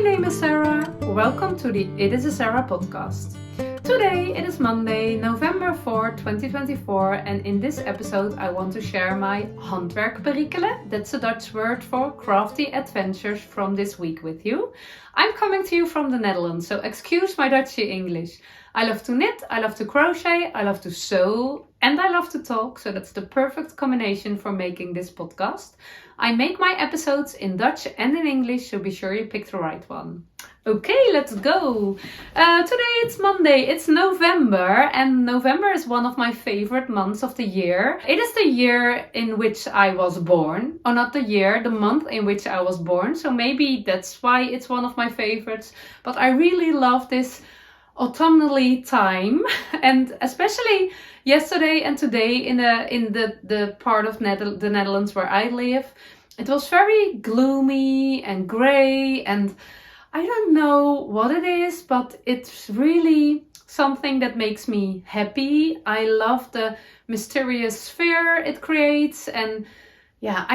name is Sarah. Welcome to the It is a Sarah podcast. Today it is Monday, November 4, 2024, and in this episode I want to share my handwerk perikelen, that's a Dutch word for crafty adventures from this week with you. I'm coming to you from the Netherlands, so excuse my Dutchy English. I love to knit, I love to crochet, I love to sew, and I love to talk, so that's the perfect combination for making this podcast. I make my episodes in Dutch and in English, so be sure you pick the right one. Okay, let's go. Today it's Monday, it's November, and November is one of my favorite months of the year. It is the year in which I was born, or not the year, the month in which I was born, so maybe that's why it's one of my favorites. But I really love this autumnally time, and especially yesterday and today in the part of the Netherlands where I live, it was very gloomy and grey, and I don't know what it is, but it's really something that makes me happy. I love the mysterious sphere it creates, and yeah,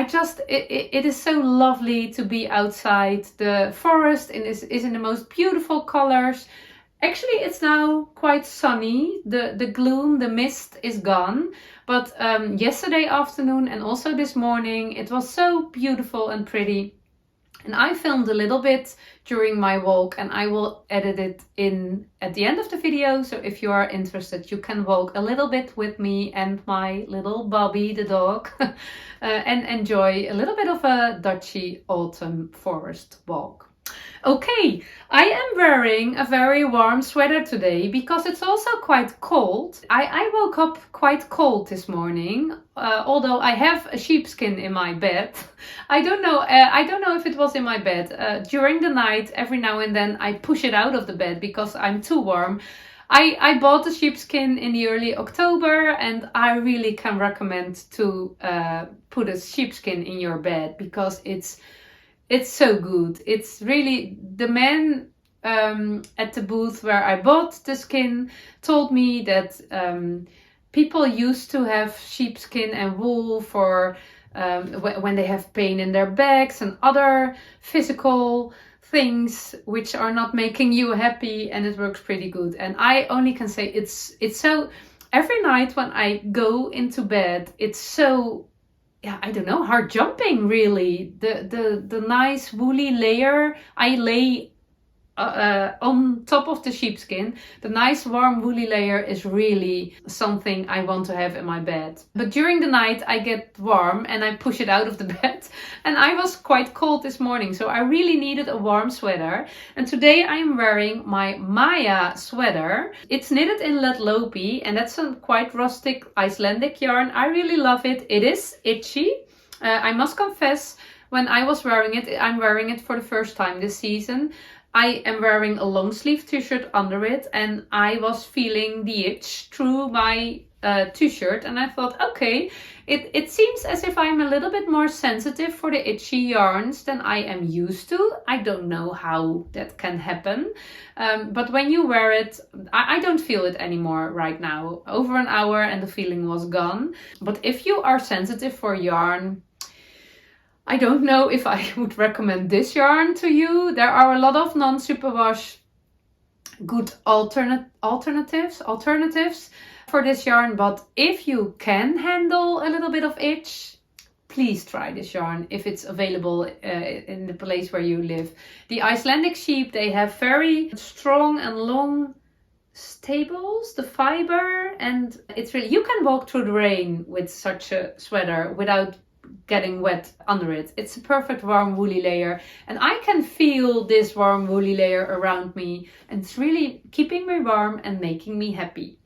it is so lovely to be outside. The forest is in the most beautiful colors. Actually, it's now quite sunny. The gloom, the mist is gone. But yesterday afternoon and also this morning, it was so beautiful and pretty. And I filmed a little bit during my walk, and I will edit it in at the end of the video. So if you are interested, you can walk a little bit with me and my little Bobby, the dog, and enjoy a little bit of a Dutchy autumn forest walk. Okay, I am wearing a very warm sweater today because it's also quite cold. I woke up quite cold this morning, although I have a sheepskin in my bed. I don't know if it was in my bed. During the night, every now and then I push it out of the bed because I'm too warm. I bought the sheepskin in the early October, and I really can recommend to put a sheepskin in your bed because it's so good. It's really, the man at the booth where I bought the skin told me that people used to have sheepskin and wool for when they have pain in their backs and other physical things which are not making you happy, and it works pretty good. And I only can say it's so, every night when I go into bed, it's so, yeah, I don't know, hard jumping really. The nice woolly layer I lay on top of the sheepskin, the nice warm woolly layer is really something I want to have in my bed. But during the night I get warm and I push it out of the bed, and I was quite cold this morning, so I really needed a warm sweater. And today I am wearing my Maja sweater. It's knitted in Lettknit, and that's a quite rustic Icelandic yarn. I really love it. It is itchy. I must confess, when I was wearing it, I'm wearing it for the first time this season. I am wearing a long sleeve t-shirt under it, and I was feeling the itch through my t-shirt, and I thought, okay, it seems as if I'm a little bit more sensitive for the itchy yarns than I am used to. I don't know how that can happen, but when you wear it, I don't feel it anymore right now. Over an hour and the feeling was gone. But if you are sensitive for yarn, I don't know if I would recommend this yarn to you. There are a lot of non-superwash good alternatives for this yarn, but if you can handle a little bit of itch, please try this yarn if it's available in the place where you live. The Icelandic sheep, they have very strong and long staples, the fiber, and it's really, you can walk through the rain with such a sweater without getting wet under it. It's a perfect warm woolly layer, and I can feel this warm woolly layer around me, and it's really keeping me warm and making me happy.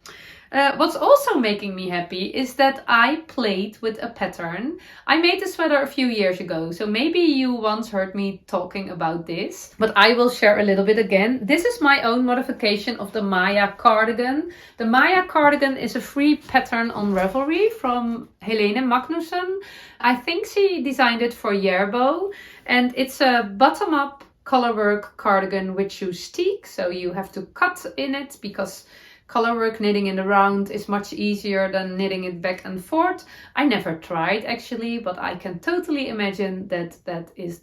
What's also making me happy is that I played with a pattern. I made the sweater a few years ago, so maybe you once heard me talking about this, but I will share a little bit again. This is my own modification of the Maja cardigan. The Maja cardigan is a free pattern on Ravelry from Helene Magnusson. I think she designed it for Yerbo, and it's a bottom-up colorwork cardigan which you steek, so you have to cut in it because colorwork knitting in the round is much easier than knitting it back and forth. I never tried actually, but I can totally imagine that that is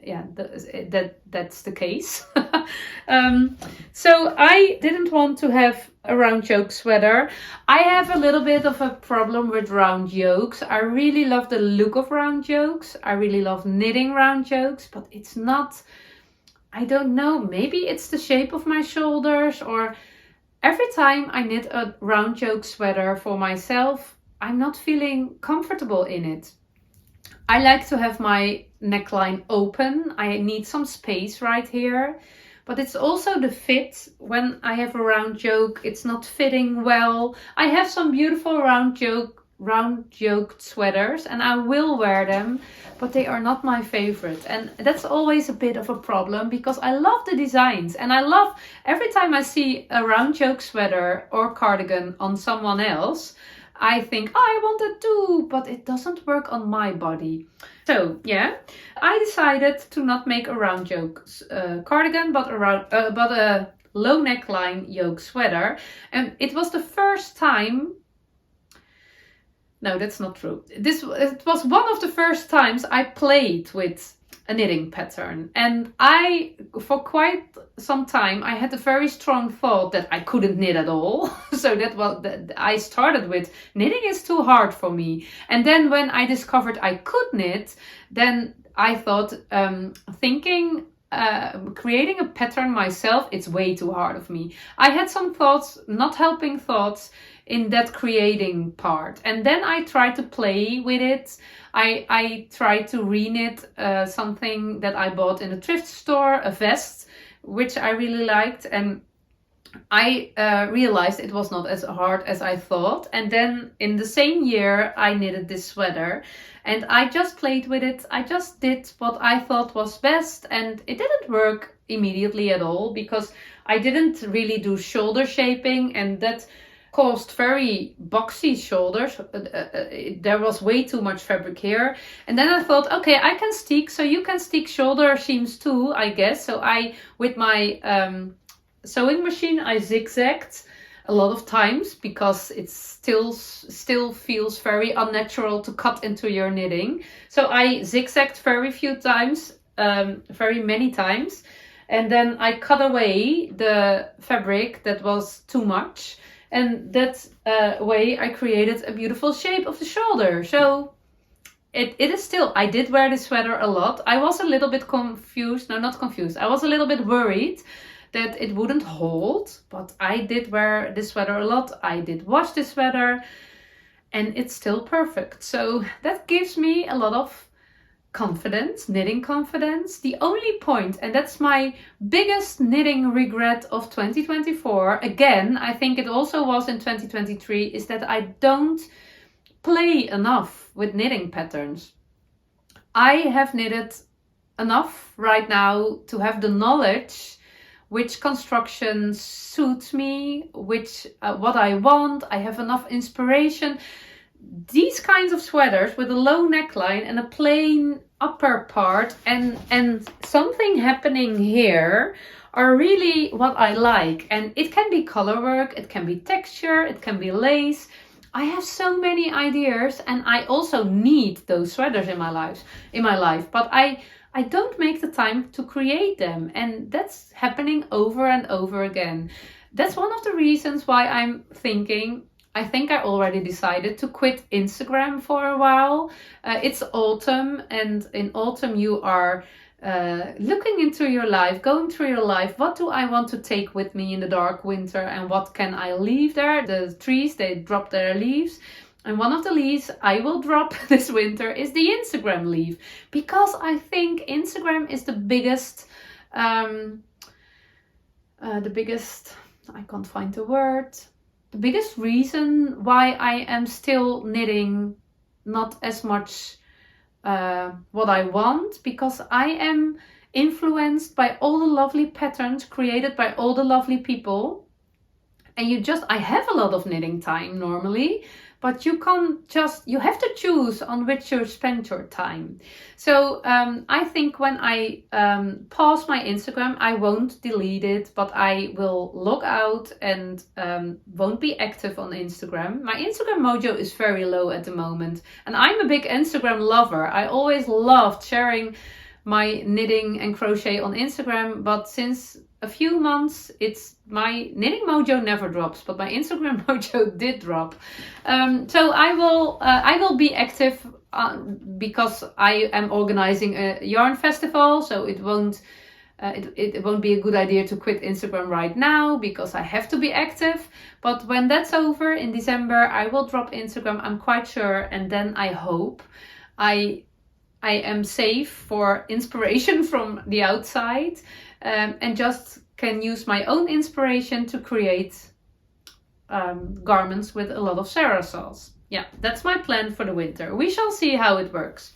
that's the case. So I didn't want to have a round yoke sweater. I have a little bit of a problem with round yokes. I really love the look of round yokes. I really love knitting round yokes, but it's not, I don't know, maybe it's the shape of my shoulders, or every time I knit a round yoke sweater for myself, I'm not feeling comfortable in it. I like to have my neckline open. I need some space right here. But it's also the fit. When I have a round yoke, it's not fitting well. I have some beautiful round yoked sweaters and I will wear them, but they are not my favorite. And that's always a bit of a problem because I love the designs and I love every time I see a round yoke sweater or cardigan on someone else, I think, oh, I want that too, but it doesn't work on my body. So yeah, I decided to not make a round yoke cardigan, but a low neckline yoke sweater. And it was the first time. No, that's not true. It was one of the first times I played with a knitting pattern, and for quite some time I had a very strong thought that I couldn't knit at all. So I started with knitting is too hard for me, and then when I discovered I could knit, then I thought creating a pattern myself, it's way too hard of me. I had some thoughts, not helping thoughts in that creating part, and then I tried to play with it. I tried to reknit something that I bought in a thrift store, a vest, which I really liked, and I realized it was not as hard as I thought. And then in the same year I knitted this sweater and I just played with it. I just did what I thought was best, and it didn't work immediately at all because I didn't really do shoulder shaping, and that caused very boxy shoulders. There was way too much fabric here. And then I thought, okay, I can stick, so you can stick shoulder seams too, I guess. So with my sewing machine, I zigzagged a lot of times because it still feels very unnatural to cut into your knitting. So I zigzagged very many times. And then I cut away the fabric that was too much. And that way I created a beautiful shape of the shoulder. So it is still, I did wear this sweater a lot. I was a little bit confused. No, not confused. I was a little bit worried that it wouldn't hold. But I did wear this sweater a lot. I did wash this sweater. And it's still perfect. So that gives me a lot of confidence, knitting confidence. The only point, and that's my biggest knitting regret of 2024, again, I think it also was in 2023, is that I don't play enough with knitting patterns. I have knitted enough right now to have the knowledge which construction suits me, which what I want. I have enough inspiration. These kinds of sweaters with a low neckline and a plain upper part and something happening here are really what I like. And it can be color work, it can be texture, it can be lace. I have so many ideas, and I also need those sweaters in my life, but I don't make the time to create them, and that's happening over and over again. That's one of the reasons why I'm thinking, I think I already decided to quit Instagram for a while. It's autumn, and in autumn you are looking into your life, going through your life. What do I want to take with me in the dark winter, and what can I leave there? The trees, they drop their leaves. And one of the leaves I will drop this winter is the Instagram leaf, because I think Instagram is the biggest, I can't find the word. The biggest reason why I am still knitting not as much what I want, because I am influenced by all the lovely patterns created by all the lovely people. And I have a lot of knitting time normally, but you have to choose on which you spend your time. So I think when I pause my Instagram, I won't delete it, but I will log out and won't be active on Instagram. My Instagram mojo is very low at the moment, and I'm a big Instagram lover. I always loved sharing my knitting and crochet on Instagram, but since a few months, it's my knitting mojo never drops, but my Instagram mojo did drop. So I will be active because I am organizing a yarn festival, so it won't be a good idea to quit Instagram right now because I have to be active. But when that's over in December, I will drop Instagram, I'm quite sure, and then I hope I am safe for inspiration from the outside, and just can use my own inspiration to create garments with a lot of Sarasols. Yeah, that's my plan for the winter. We shall see how it works.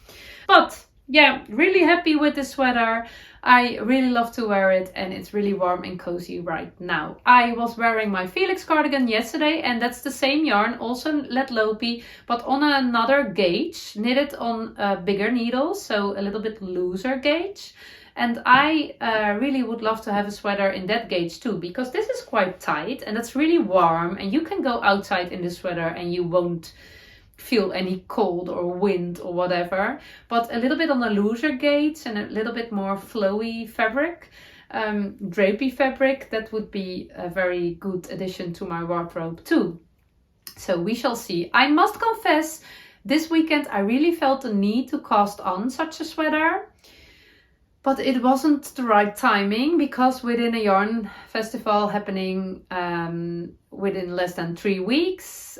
But yeah, really happy with this sweater. I really love to wear it, and it's really warm and cozy right now. I was wearing my Felix cardigan yesterday, and that's the same yarn, also Lettknit, but on another gauge, knitted on bigger needles, so a little bit looser gauge. And I really would love to have a sweater in that gauge too, because this is quite tight and it's really warm, and you can go outside in this sweater and you won't feel any cold or wind or whatever. But a little bit on a looser gauge and a little bit more flowy fabric, drapey fabric, that would be a very good addition to my wardrobe too. So we shall see. I must confess, this weekend I really felt the need to cast on such a sweater. But it wasn't the right timing, because within a yarn festival happening within less than 3 weeks,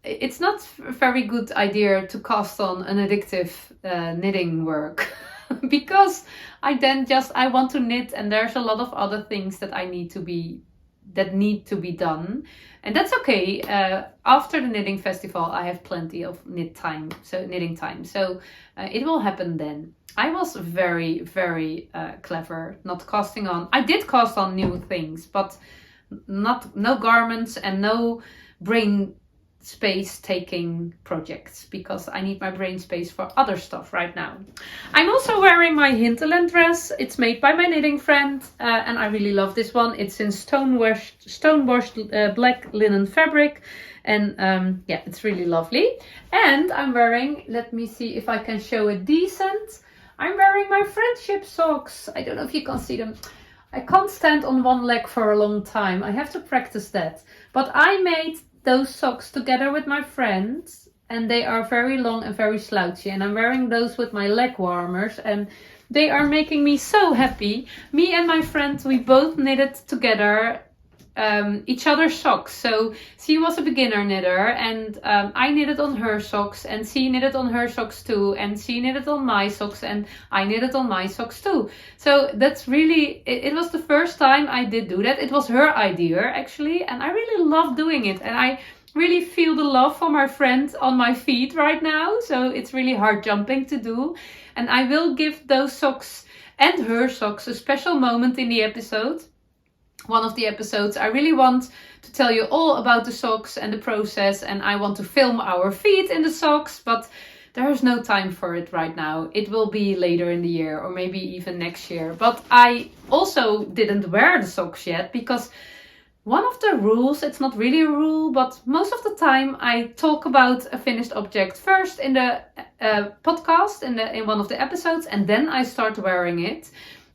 it's not a very good idea to cast on an addictive knitting work. Because I want to knit, and there's a lot of other things that need to be done. And that's okay. After the knitting festival, I have plenty of knitting time. So it will happen then. I was very, very clever not casting on. I did cast on new things, but no garments and no brain space taking projects, because I need my brain space for other stuff right now. I'm also wearing my Hinterland dress. It's made by my knitting friend, and I really love this one. It's in stonewashed black linen fabric, and yeah, it's really lovely. And I'm wearing, let me see if I can show it decent. I'm wearing my friendship socks. I don't know if you can see them. I can't stand on one leg for a long time. I have to practice that. But I made those socks together with my friends, and they are very long and very slouchy, and I'm wearing those with my Legwarmers, and they are making me so happy. Me and my friend, we both knitted together each other's socks. So she was a beginner knitter, and I knitted on her socks, and she knitted on her socks too, and she knitted on my socks, and I knitted on my socks too. So that's really, it was the first time I did do that. It was her idea actually, and I really love doing it, and I really feel the love for my friend on my feet right now. So it's really hard jumping to do, and I will give those socks and her socks a special moment in the episode. One of the episodes, I really want to tell you all about the socks and the process, and I want to film our feet in the socks, but there is no time for it right now. It will be later in the year, or maybe even next year. But I also didn't wear the socks yet, because one of the rules, it's not really a rule, but most of the time I talk about a finished object first in the podcast, in one of the episodes, and then I start wearing it.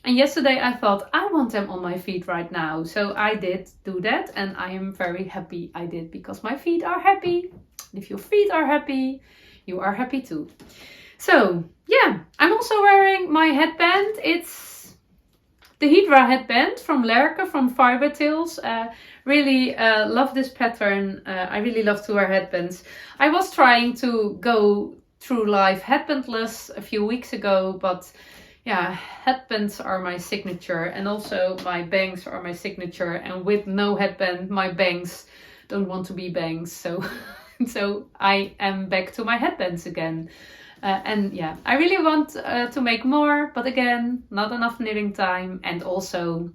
And yesterday I thought, I want them on my feet right now. So I did do that, and I am very happy I did, because my feet are happy. If your feet are happy, you are happy too. So yeah, I'm also wearing my headband. It's the Hydra headband from Lerke, from Fiber Tales. Really love this pattern. I really love to wear headbands. I was trying to go through life headbandless a few weeks ago, but yeah, headbands are my signature, and also my bangs are my signature. And with no headband, my bangs don't want to be bangs. So I am back to my headbands again. And yeah, I really want to make more, but again, not enough knitting time. And also,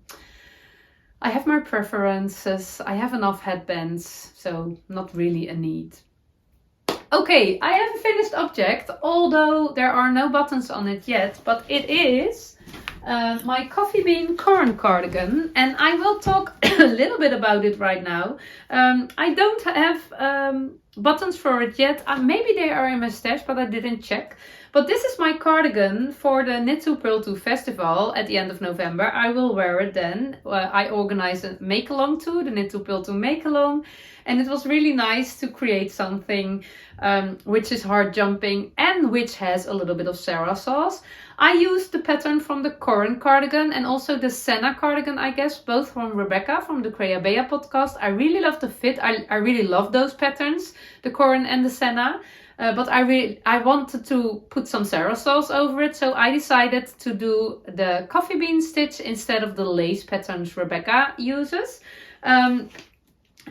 I have my preferences. I have enough headbands, so not really a need. Okay, I have a finished object, although there are no buttons on it yet, but it is my Coffeebean Corran cardigan, and I will talk a little bit about it right now. I don't have buttons for it yet. Maybe they are in my stash, but I didn't check. But this is my cardigan for the Knit to Purl to festival at the end of November. I will wear it then. I organized a make along too, the Knit to Purl to make along. And it was really nice to create something which is hard jumping and which has a little bit of Sarah sauce. I used the pattern from the Corran cardigan and also the Senna cardigan, I guess, both from Rebecca from the Crea Bea podcast. I really love the fit. I really love those patterns, the Corran and the Senna. But I wanted to put some Sarah sauce over it, so I decided to do the Coffeebean stitch instead of the lace patterns Rebecca uses.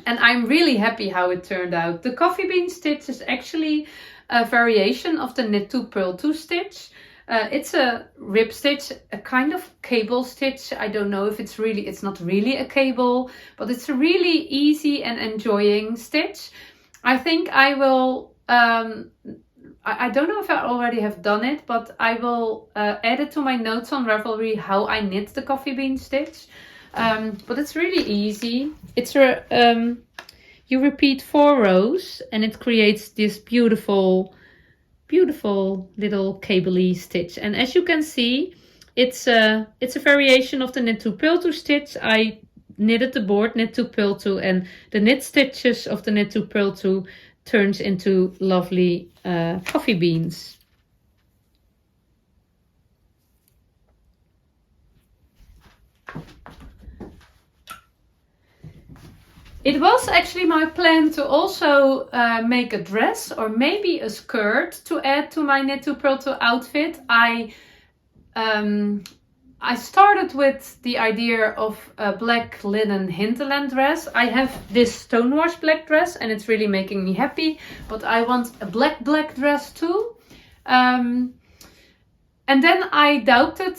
And I'm really happy how it turned out. The Coffeebean stitch is actually a variation of the Knit to Purl to stitch. It's a rib stitch, a kind of cable stitch. I don't know if it's not really a cable, but it's a really easy and enjoying stitch. I think I will, I don't know if I already have done it, but I will add it to my notes on Ravelry how I knit the Coffeebean stitch. But it's really easy. It's you repeat 4 rows and it creates this beautiful little cable-y stitch. And as you can see, it's a variation of the Knit to Purl to stitch. I knitted the board Knit to Purl to, and the knit stitches of the Knit to Purl to turns into lovely coffee beans. It was actually my plan to also make a dress or maybe a skirt to add to my Knit to Purl to outfit. I started with the idea of a black linen Hinterland dress. I have this stonewashed black dress and it's really making me happy, but I want a black dress too. And then I doubted.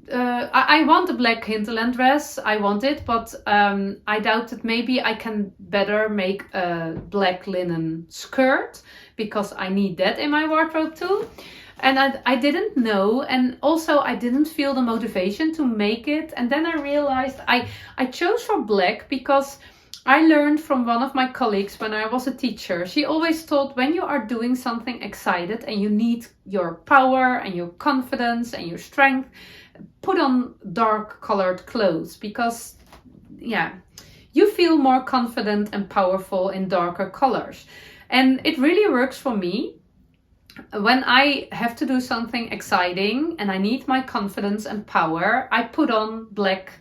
I want a black Hinterland dress, I want it, but I doubted maybe I can better make a black linen skirt because I need that in my wardrobe too. And I didn't know, and also I didn't feel the motivation to make it. And then I realized I chose for black because I learned from one of my colleagues when I was a teacher. She always taught when you are doing something excited and you need your power and your confidence and your strength, put on dark colored clothes because, yeah, you feel more confident and powerful in darker colors. And it really works for me. When I have to do something exciting and I need my confidence and power, I put on black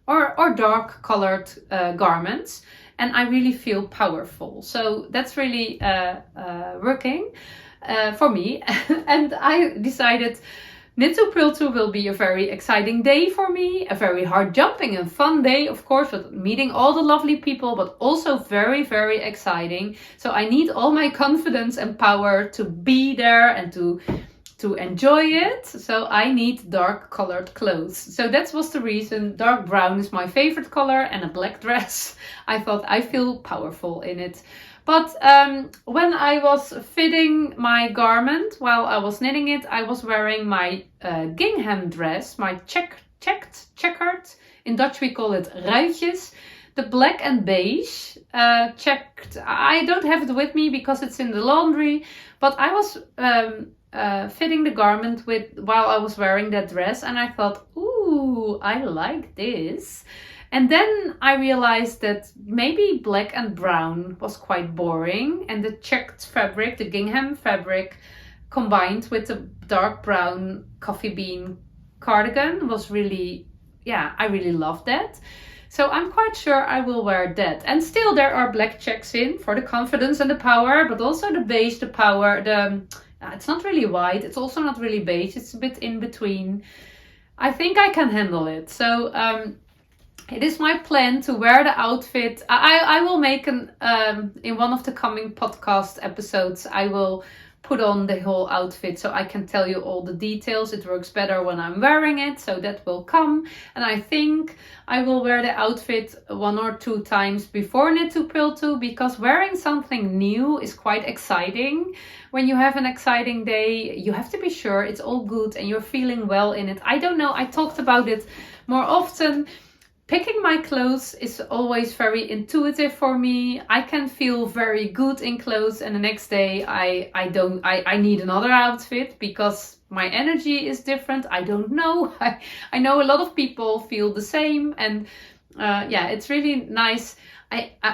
or dark colored garments and I really feel powerful. So that's really working for me. And I decided Knit to Purl to will be a very exciting day for me, a very hard jumping and fun day, of course, with meeting all the lovely people, but also very, very exciting. So I need all my confidence and power to be there and to enjoy it. So I need dark colored clothes. So that was the reason. Dark brown is my favorite color and a black dress. I thought I feel powerful in it. But when I was fitting my garment while I was knitting it, I was wearing my gingham dress, my checkered. In Dutch we call it ruitjes. The black and beige checked. I don't have it with me because it's in the laundry. But I was fitting the garment while I was wearing that dress, and I thought, ooh, I like this. And then I realized that maybe black and brown was quite boring, and the checked fabric, the gingham fabric, combined with the dark brown coffee bean cardigan was really, yeah, I really loved that. So I'm quite sure I will wear that. And still there are black checks in for the confidence and the power, but also the beige, the power, it's not really white, it's also not really beige, it's a bit in between. I think I can handle it. So it is my plan to wear the outfit. I will make in one of the coming podcast episodes, I will put on the whole outfit so I can tell you all the details. It works better when I'm wearing it, so that will come. And I think I will wear the outfit 1 or 2 times before Knit to Purl to, because wearing something new is quite exciting. When you have an exciting day, you have to be sure it's all good and you're feeling well in it. I don't know, I talked about it more often. Picking my clothes is always very intuitive for me. I can feel very good in clothes, and the next day I need another outfit because my energy is different. I don't know. I know a lot of people feel the same, and it's really nice.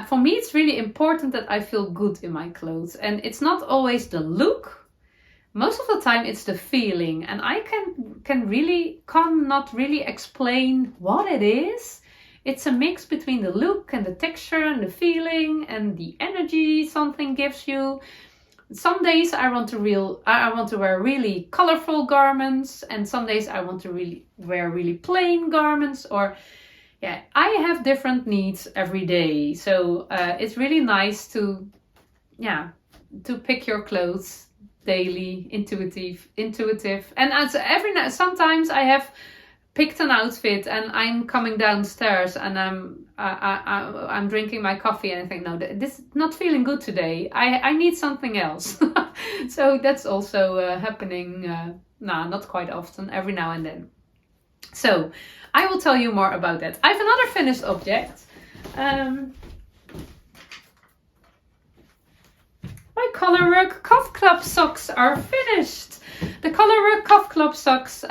For me, it's really important that I feel good in my clothes, and it's not always the look. Most of the time it's the feeling, and I cannot really explain what it is. It's a mix between the look and the texture and the feeling and the energy something gives you. Some days I want to wear really colorful garments, and some days I want to wear really plain garments, or I have different needs every day. So it's really nice to pick your clothes daily, intuitive. And sometimes I have picked an outfit and I'm coming downstairs and I'm drinking my coffee and I think, no, this is not feeling good today. I need something else. So that's also happening, not quite often, every now and then. So I will tell you more about that. I have another finished object. My Colorwork Cuff Club socks are finished. The Colorwork Cuff Club socks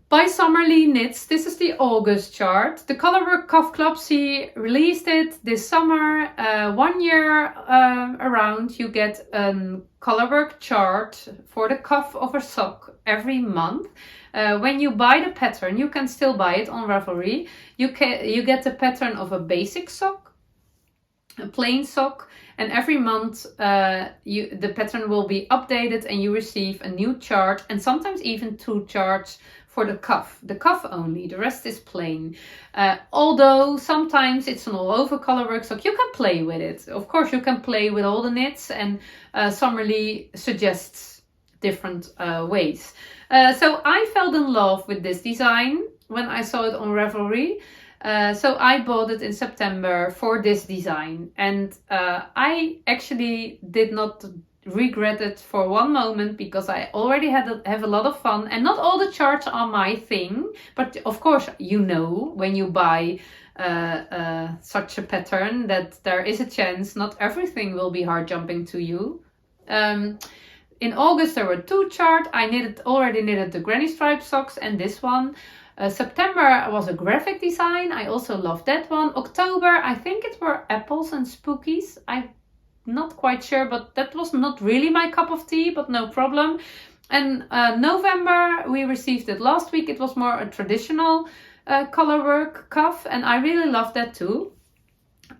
by Summerlee Knits. This is the August chart. The Colorwork Cuff Club, she released it this summer. 1 year around, you get a Colorwork chart for the cuff of a sock every month. When you buy the pattern, you can still buy it on Ravelry. You get the pattern of a basic sock, a plain sock, and every month the pattern will be updated and you receive a new chart, and sometimes even 2 charts for the cuff only. The rest is plain. Although sometimes it's an all over Colorwork sock, you can play with it. Of course, you can play with all the knits, and Summerlee suggests different ways. So I fell in love with this design when I saw it on Ravelry. So I bought it in September for this design, and I actually did not regret it for one moment, because I already have a lot of fun, and not all the charts are my thing, but of course when you buy such a pattern that there is a chance not everything will be hard jumping to you. In August there were 2 charts. I already knitted the granny stripe socks and this one. September was a graphic design. I also love that one. October, I think it were apples and spookies. I'm not quite sure, but that was not really my cup of tea, but no problem. And November, we received it last week. It was more a traditional Colorwork cuff, and I really love that too.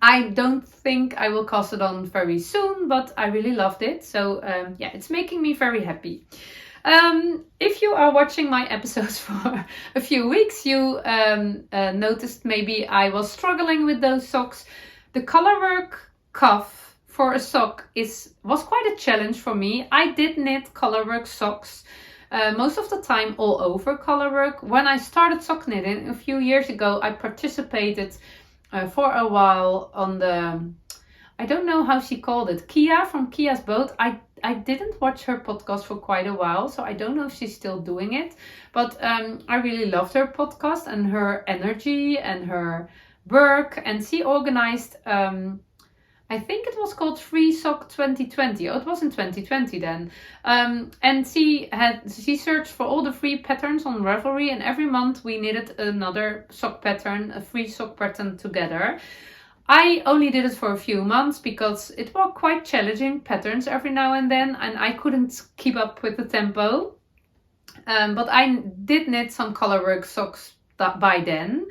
I don't think I will cast it on very soon, but I really loved it. So it's making me very happy. If you are watching my episodes for a few weeks, you noticed maybe I was struggling with those socks. The Colorwork cuff for a sock was quite a challenge for me. I did knit Colorwork socks most of the time all over Colorwork. When I started sock knitting a few years ago, I participated for a while on the, I don't know how she called it, Kia from Kia's Boat. I didn't watch her podcast for quite a while, so I don't know if she's still doing it. But I really loved her podcast and her energy and her work. And she organized, I think it was called Free Sock 2020. Oh, it was in 2020 then. And she searched for all the free patterns on Ravelry, and every month we knitted another sock pattern, a free sock pattern together. I only did it for a few months because it was quite challenging patterns every now and then, and I couldn't keep up with the tempo. But I did knit some Colorwork socks by then.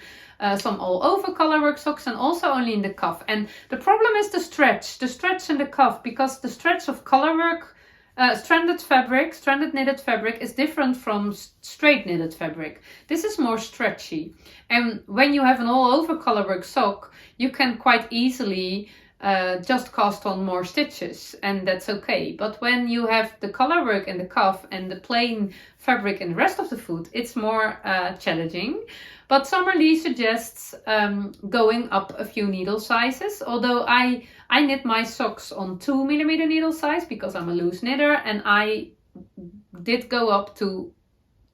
Some all over Colorwork socks, and also only in the cuff. And the problem is the stretch in the cuff, because the stretch of Colorwork stranded knitted fabric is different from straight knitted fabric. This is more stretchy. And when you have an all over Colorwork sock, you can quite easily just cast on more stitches, and that's okay. But when you have the Colorwork in the cuff and the plain fabric in the rest of the foot, it's more challenging. But Summerlee suggests going up a few needle sizes, although I knit my socks on 2mm needle size because I'm a loose knitter, and I did go up to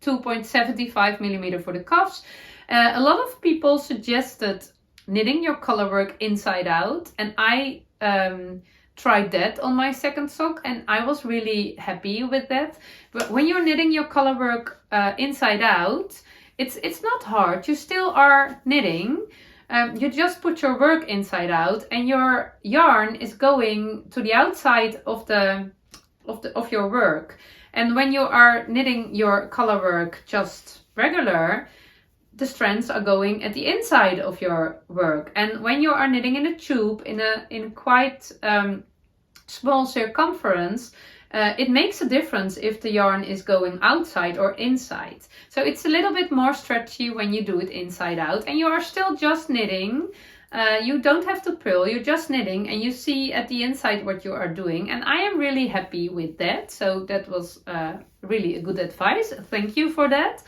2.75 millimeter for the cuffs. A lot of people suggested knitting your colorwork inside out, and I tried that on my second sock and I was really happy with that. But when you're knitting your colorwork inside out, it's not hard. You still are knitting. You just put your work inside out and your yarn is going to the outside of your work. And when you are knitting your colorwork just regular, the strands are going at the inside of your work. And when you are knitting in a tube in quite small circumference, it makes a difference if the yarn is going outside or inside. So it's a little bit more stretchy when you do it inside out, and you are still just knitting. You don't have to purl, you're just knitting and you see at the inside what you are doing. And I am really happy with that. So that was really a good advice. Thank you for that.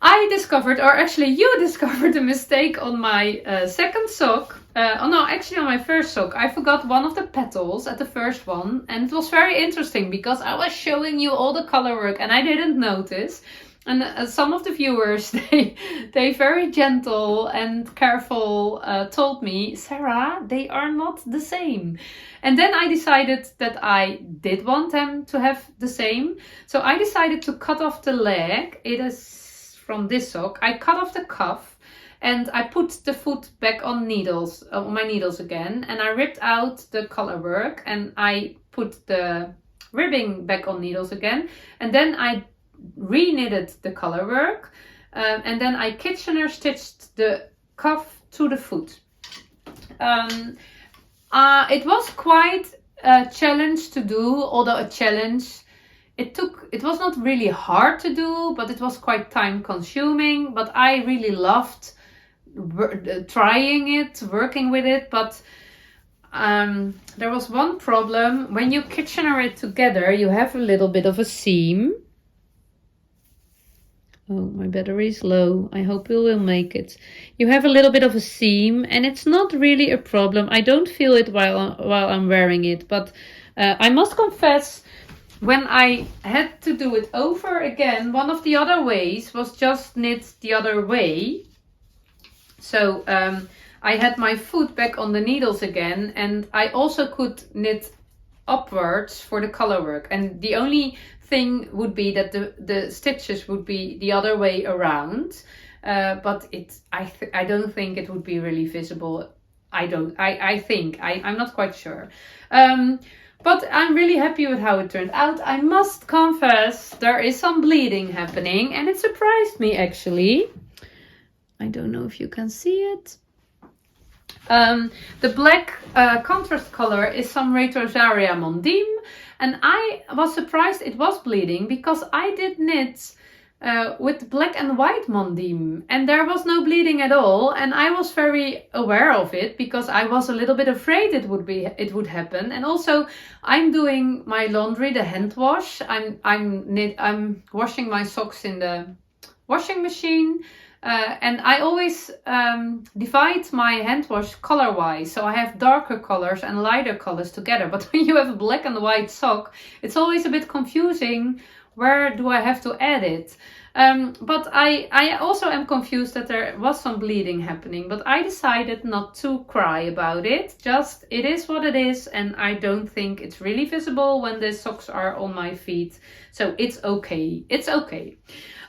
I discovered, or actually you discovered a mistake on my second sock. Oh no, actually on my first sock. I forgot one of the petals at the first one. And it was very interesting because I was showing you all the colorwork and I didn't notice. And some of the viewers, they very gentle and careful told me, Sarah, they are not the same. And then I decided that I did want them to have the same. So I decided to cut off the leg. It is from this sock. I cut off the cuff and I put the foot back on needles, on my needles again. And I ripped out the colorwork and I put the ribbing back on needles again. And then I re-knitted the colorwork and then I Kitchener stitched the cuff to the foot. It was quite a challenge to do, although a challenge. It was not really hard to do, but it was quite time consuming. But I really loved trying it, working with it. But there was one problem. When you Kitchener it together, you have a little bit of a seam. Oh, my battery is low. I hope we will make it. You have a little bit of a seam and it's not really a problem. I don't feel it while I'm wearing it. But I must confess, when I had to do it over again, one of the other ways was just knit the other way. So I had my foot back on the needles again and I also could knit upwards for the colorwork. And the only thing would be that the stitches would be the other way around. But I don't think it would be really visible. I'm not quite sure. But I'm really happy with how it turned out. I must confess, there is some bleeding happening and it surprised me actually. I don't know if you can see it. The black contrast color is some Retrosaria Mondim. And I was surprised it was bleeding because I did knit with black and white Mondim and there was no bleeding at all. And I was very aware of it because I was a little bit afraid it would happen. And also I'm doing my laundry, the hand wash. I'm washing my socks in the washing machine. And I always divide my hand wash color-wise. So I have darker colors and lighter colors together. But when you have a black and white sock, it's always a bit confusing. Where do I have to add it? But I also am confused that there was some bleeding happening. But I decided not to cry about it. Just, it is what it is. And I don't think it's really visible when the socks are on my feet. So it's okay. It's okay.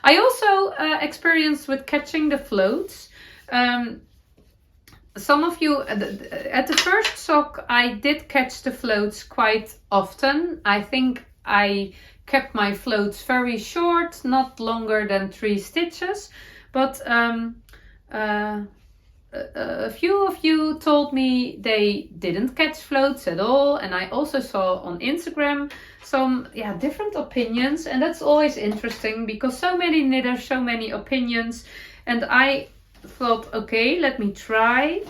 I also experienced with catching the floats. Some of you, at the first sock, I did catch the floats quite often. I think I kept my floats very short, not longer than 3 stitches. But a few of you told me they didn't catch floats at all. And I also saw on Instagram some different opinions. And that's always interesting because so many knitters, so many opinions. And I thought, okay, let me try.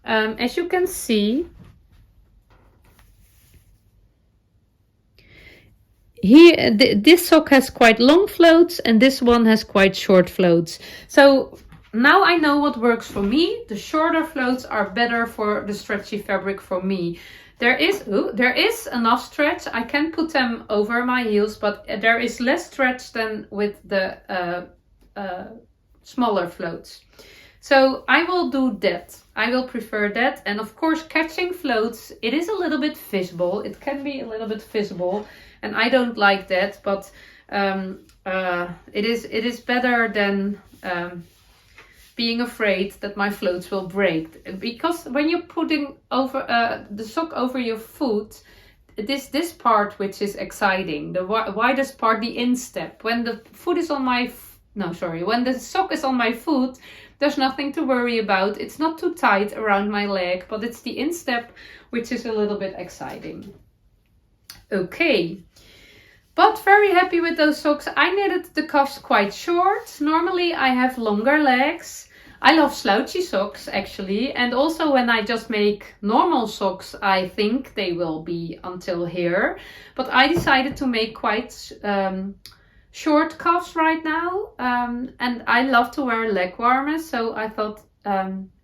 As you can see, here this sock has quite long floats and this one has quite short floats. So now I know what works for me. The shorter floats are better for the stretchy fabric for me. There is enough stretch. I can put them over my heels, but there is less stretch than with the smaller floats. So I will do that. I will prefer that. And of course, catching floats, it is a little bit visible. It can be a little bit visible, and I don't like that. But it is better than being afraid that my floats will break. Because when you're putting over the sock over your foot, this part which is exciting, the widest part, the instep. When the foot is on my when the sock is on my foot, there's nothing to worry about. It's not too tight around my leg, but it's the instep which is a little bit exciting. Okay, but very happy with those socks. I knitted the cuffs quite short. Normally I have longer legs. I love slouchy socks actually, and also when I just make normal socks, I think they will be until here. But I decided to make quite short cuffs right now, and I love to wear leg warmers, so I thought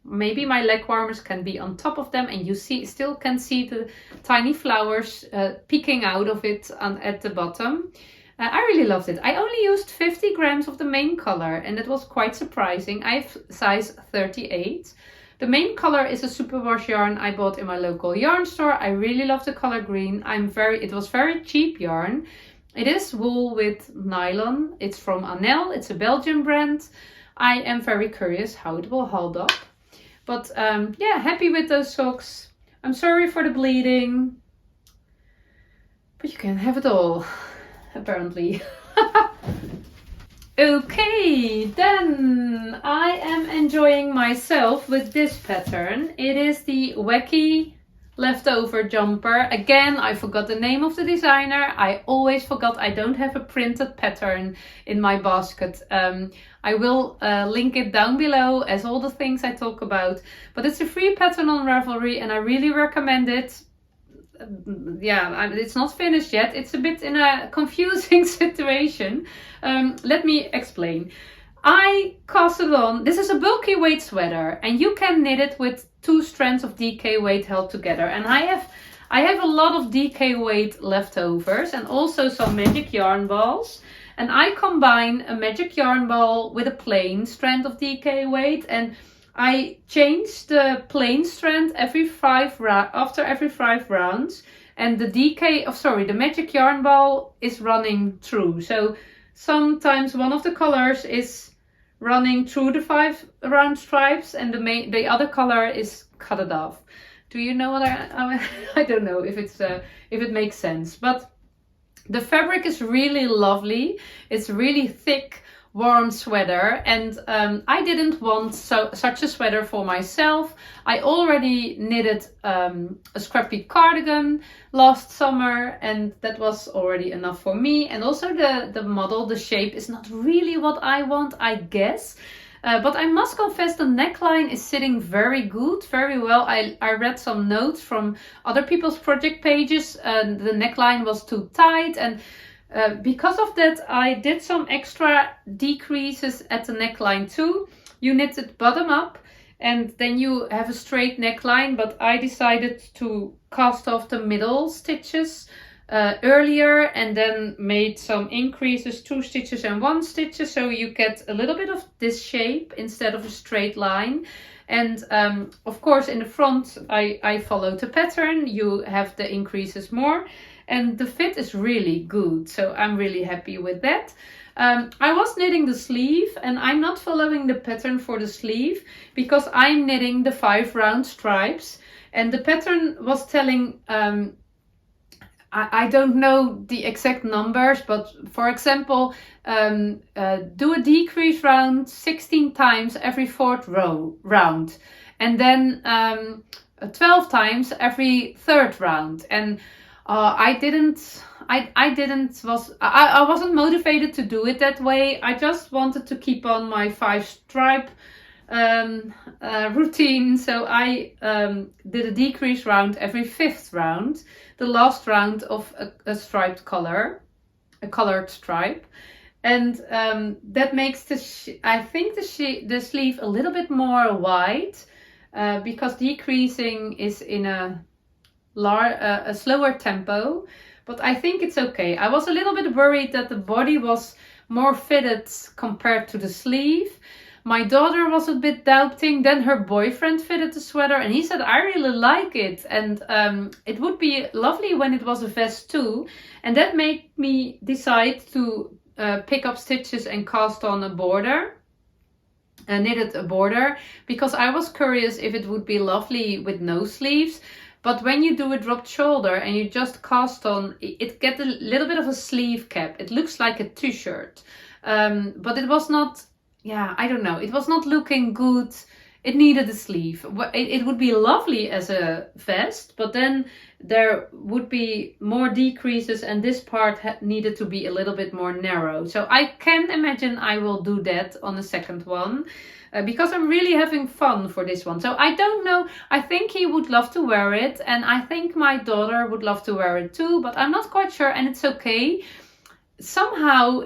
maybe my leg warmers can be on top of them, and you still can see the tiny flowers peeking out of it at the bottom. I really loved it. I only used 50 grams of the main color, and it was quite surprising. I have size 38. The main color is a superwash yarn I bought in my local yarn store. I really love the color green. It was very cheap yarn. It is wool with nylon. It's from Anel. It's a Belgian brand. I am very curious how it will hold up. But yeah, happy with those socks. I'm sorry for the bleeding. But you can have it all, apparently. Okay, then I am enjoying myself with this pattern. It is the Wacky leftover jumper. Again, I forgot the name of the designer. I always forgot I don't have a printed pattern in my basket. I will link it down below as all the things I talk about. But it's a free pattern on Ravelry and I really recommend it. Yeah, it's not finished yet. It's a bit in a confusing situation. Let me explain. I cast it on. This is a bulky weight sweater and you can knit it with 2 strands of DK weight held together. And I have a lot of DK weight leftovers and also some magic yarn balls. And I combine a magic yarn ball with a plain strand of DK weight, and I change the plain strand after every 5 rounds. And the magic yarn ball is running through. So sometimes one of the colors is running through the 5 round stripes and the other color is cut it off. Do you know what I don't know if it makes sense, but the fabric is really lovely. It's really thick, warm sweater, and I didn't want such a sweater for myself. I already knitted a scrappy cardigan last summer, and that was already enough for me. And also the model, the shape is not really what I want, I guess. But I must confess the neckline is sitting very good, very well. I read some notes from other people's project pages. The neckline was too tight, and because of that I did some extra decreases at the neckline too. You knit it bottom up and then you have a straight neckline, but I decided to cast off the middle stitches earlier and then made some increases, 2 stitches and 1 stitch, so you get a little bit of this shape instead of a straight line. And of course in the front I followed the pattern. You have the increases more and the fit is really good, so I'm really happy with that. I was knitting the sleeve and I'm not following the pattern for the sleeve because I'm knitting the 5 round stripes, and the pattern was telling I don't know the exact numbers, but for example, do a decrease round 16 times every 4th round, and then 12 times every 3rd round. And I wasn't motivated to do it that way. I just wanted to keep on my 5 stripe routine, so I did a decrease round every 5th round, the last round of a striped color, a colored stripe, and that makes the sleeve a little bit more wide because decreasing is in a a slower tempo, but I think it's okay. I was a little bit worried that the body was more fitted compared to the sleeve. My daughter was a bit doubting. Then her boyfriend fitted the sweater and he said, I really like it. And it would be lovely when it was a vest too. And that made me decide to pick up stitches and cast on a border. Knitted a border, because I was curious if it would be lovely with no sleeves. But when you do a dropped shoulder and you just cast on, it gets a little bit of a sleeve cap. It looks like a t-shirt. But it was not, I don't know. It was not looking good. It needed a sleeve. It would be lovely as a vest, but then there would be more decreases and this part needed to be a little bit more narrow. So I can imagine I will do that on the second one. Because I'm really having fun for this one. So I don't know, I think he would love to wear it and I think my daughter would love to wear it too, but I'm not quite sure and it's okay. Somehow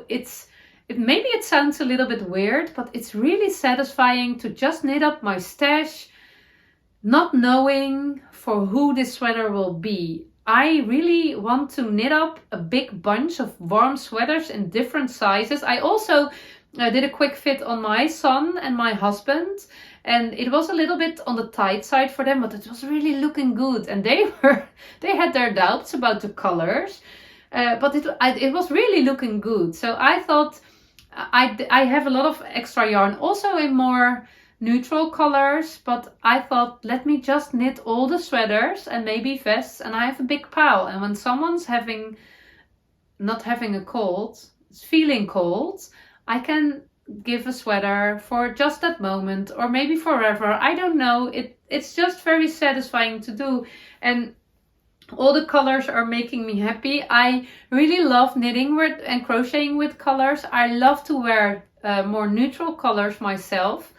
maybe it sounds a little bit weird, but it's really satisfying to just knit up my stash, not knowing for who this sweater will be. I really want to knit up a big bunch of warm sweaters in different sizes. I also did a quick fit on my son and my husband, and it was a little bit on the tight side for them, but it was really looking good. And they had their doubts about the colors, but it was really looking good. So I thought I have a lot of extra yarn, also in more neutral colors, but I thought let me just knit all the sweaters and maybe vests, and I have a big pile. And when someone's not having a cold, is feeling cold, I can give a sweater for just that moment or maybe forever. I don't know. It's just very satisfying to do. And all the colors are making me happy. I really love knitting with and crocheting with colors. I love to wear more neutral colors myself.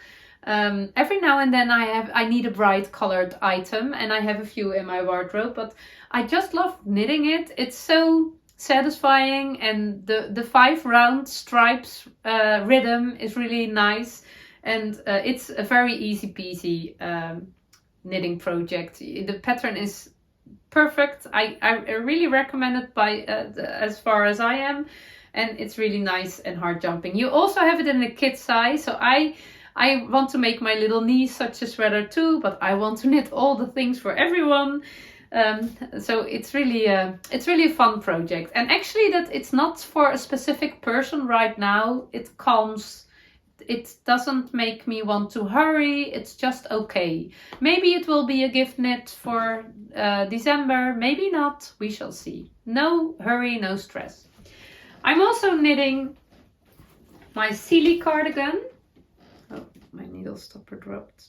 Every now and then I need a bright colored item and I have a few in my wardrobe, but I just love knitting it. It's so satisfying, and the 5 round stripes rhythm is really nice, and it's a very easy peasy knitting project. The pattern is perfect. I really recommend it as far as I am, and it's really nice and hard jumping. You also have it in the kid size, so I want to make my little niece such a sweater too, but I want to knit all the things for everyone. So it's really a fun project, and actually that it's not for a specific person right now. It doesn't make me want to hurry. It's just okay. Maybe it will be a gift knit for December, maybe not, we shall see. No hurry, no stress. I'm also knitting my Syli cardigan. Oh, my needle stopper dropped.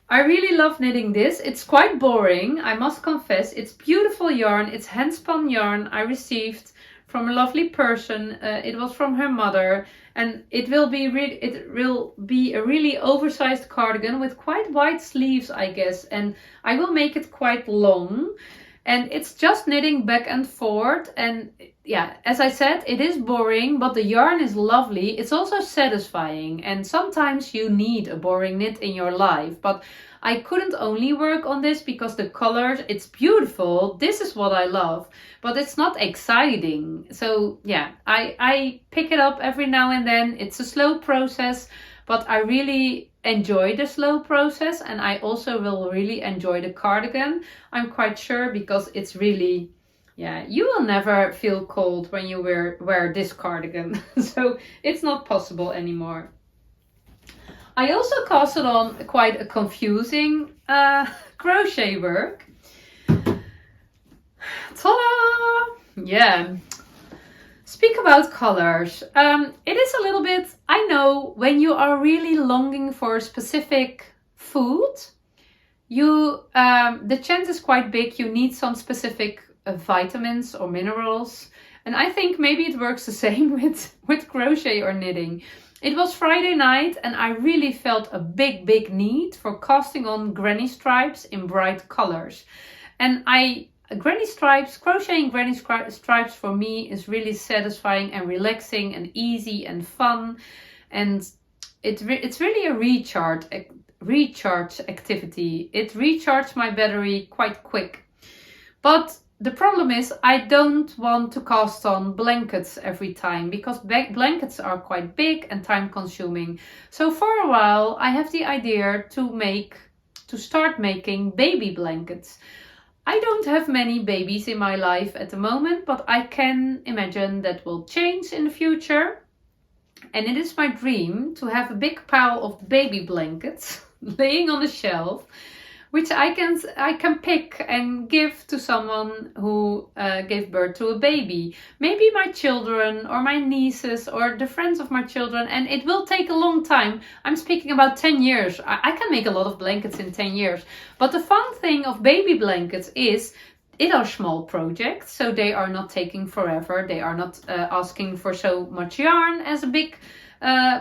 I really love knitting this. It's quite boring, I must confess. It's beautiful yarn. It's handspun yarn I received from a lovely person. It was from her mother, and it will be a really oversized cardigan with quite wide sleeves, I guess, and I will make it quite long. And it's just knitting back and forth, and yeah, as I said, it is boring, but the yarn is lovely. It's also satisfying, and sometimes you need a boring knit in your life, but I couldn't only work on this because the colors, it's beautiful. This is what I love, but it's not exciting. So yeah, I pick it up every now and then. It's a slow process, but I really enjoy the slow process, and I also will really enjoy the cardigan, I'm quite sure, because it's really, you will never feel cold when you wear this cardigan. So it's not possible anymore. I also casted on quite a confusing crochet work. Ta-da! Yeah. Speak about colors. It is a little bit, I know, when you are really longing for a specific food, the chance is quite big you need some specific vitamins or minerals. And I think maybe it works the same with crochet or knitting. It was Friday night and I really felt a big need for casting on granny stripes in bright colors. And crocheting granny stripes for me is really satisfying and relaxing and easy and fun. And it's really a recharge activity. It recharged my battery quite quick. But the problem is I don't want to cast on blankets every time because blankets are quite big and time consuming. So for a while I have the idea to start making baby blankets. I don't have many babies in my life at the moment, but I can imagine that will change in the future. And it is my dream to have a big pile of baby blankets laying on a shelf, which I can pick and give to someone who gave birth to a baby. Maybe my children or my nieces or the friends of my children. And it will take a long time. I'm speaking about 10 years. I can make a lot of blankets in 10 years. But the fun thing of baby blankets is it are small projects. So they are not taking forever. They are not asking for so much yarn as a big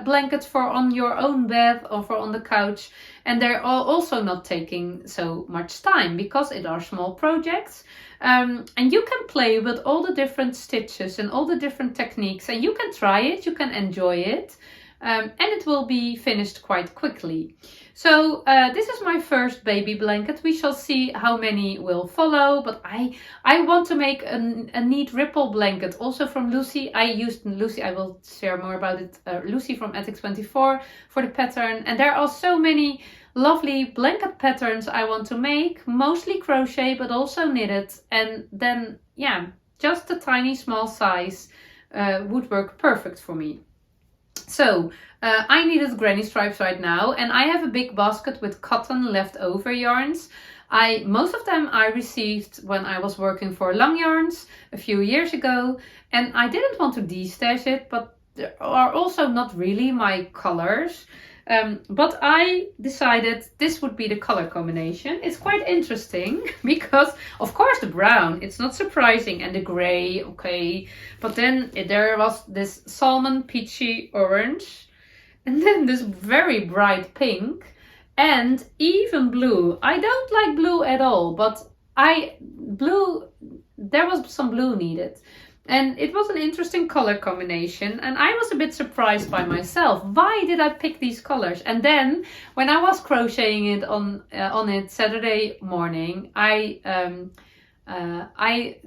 blanket for on your own bed or for on the couch. And they're also not taking so much time because it are small projects. And you can play with all the different stitches and all the different techniques, and you can try it, you can enjoy it, and it will be finished quite quickly. So this is my first baby blanket. We shall see how many will follow, but I want to make a neat ripple blanket also from Lucy. I used Lucy, I will share more about it, Lucy from Attic24 for the pattern. And there are so many lovely blanket patterns I want to make, mostly crochet but also knitted. And then, yeah, just a tiny small size would work perfect for me. So I needed granny stripes right now, and I have a big basket with cotton leftover yarns. Most of them I received when I was working for Lang Yarns a few years ago, and I didn't want to destash it, but there are also not really my colors. But I decided this would be the color combination. It's quite interesting because, of course, the brown, it's not surprising, and the gray, okay. But then there was this salmon peachy orange, and then this very bright pink, and even blue. I don't like blue at all, but there was some blue needed. And it was an interesting color combination, and I was a bit surprised by myself. Why did I pick these colors? And then when I was crocheting it on it Saturday morning, I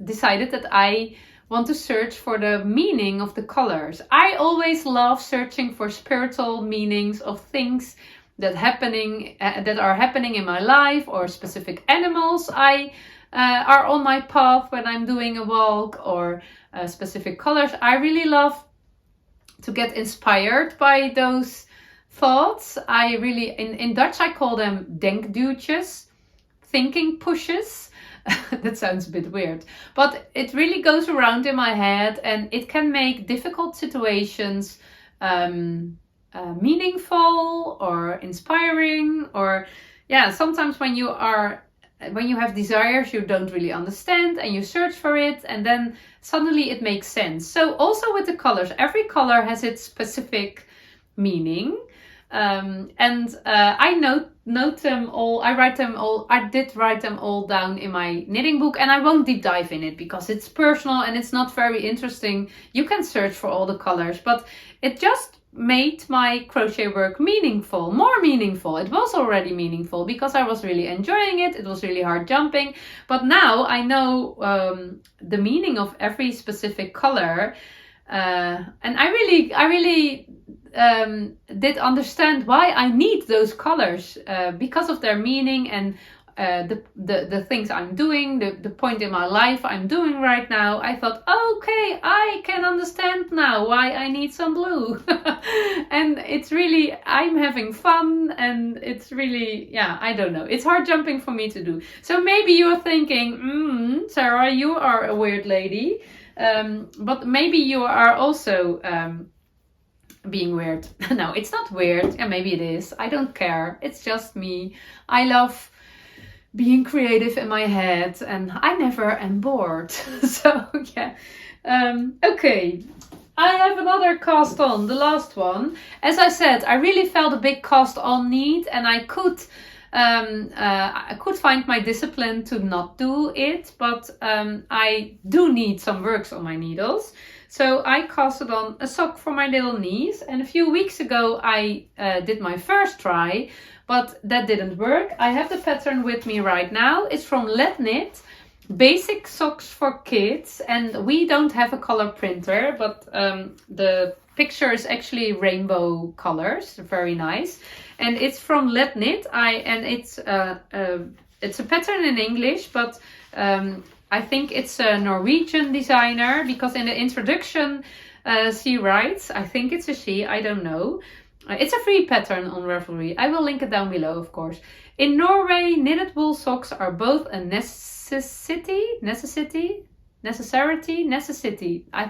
decided that I want to search for the meaning of the colors. I always love searching for spiritual meanings of things that are happening in my life, or specific animals are on my path when I'm doing a walk, or specific colors. I really love to get inspired by those thoughts. I really, in Dutch I call them denkduwtjes, thinking pushes. That sounds a bit weird, but it really goes around in my head, and it can make difficult situations meaningful or inspiring, or yeah, sometimes when you have desires you don't really understand and you search for it, and then suddenly it makes sense. So also with the colors, every color has its specific meaning, and I note them all. I did write them all down in my knitting book, and I won't deep dive in it because it's personal and it's not very interesting. You can search for all the colors, but it just made my crochet work more meaningful. It was already meaningful because I was really enjoying it. It was really hard jumping, but now I know the meaning of every specific color, and I really did understand why I need those colors because of their meaning and the things I'm doing, the point in my life I'm doing right now. I thought, okay, I can understand now why I need some blue. And it's really, I'm having fun, and it's really, yeah, I don't know. It's hard jumping for me to do. So maybe you're thinking, Sarah, you are a weird lady. But maybe you are also being weird. No, it's not weird. Yeah, maybe it is. I don't care. It's just me. I love being creative in my head, and I never am bored. So yeah. Okay, I have another cast on, the last one. As I said, I really felt a big cast on need, and I could find my discipline to not do it, but I do need some works on my needles. So I casted on a sock for my little niece, and a few weeks ago I did my first try, but that didn't work. I have the pattern with me right now. It's from Lettknit, basic socks for kids, and we don't have a color printer, but the picture is actually rainbow colors, very nice, and it's from Lettknit. It's a pattern in English, but I think it's a Norwegian designer, because in the introduction she writes, I think it's a she, I don't know. It's a free pattern on Ravelry. I will link it down below, of course. In Norway, knitted wool socks are both a necessity. I